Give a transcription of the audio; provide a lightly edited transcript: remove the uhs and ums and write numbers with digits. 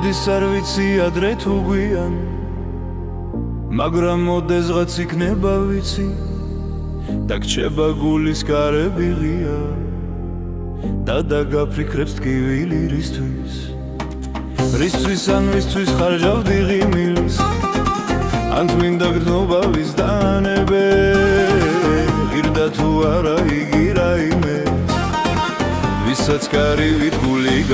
მოდის არ ვიცი ადრე თუ გვიან მაგრამ მოდესღაც იქნება ვიცი და გჩება გულის კარები ღია და დაგაფიქრებს ტკივილი რისთვის ან ვისთვის ხარჯავდი ღიმილს ან წმინდა გრძნობა ვის დაანებე ღირდა თუ არა იგი რაიმე ვისაც კარივით გული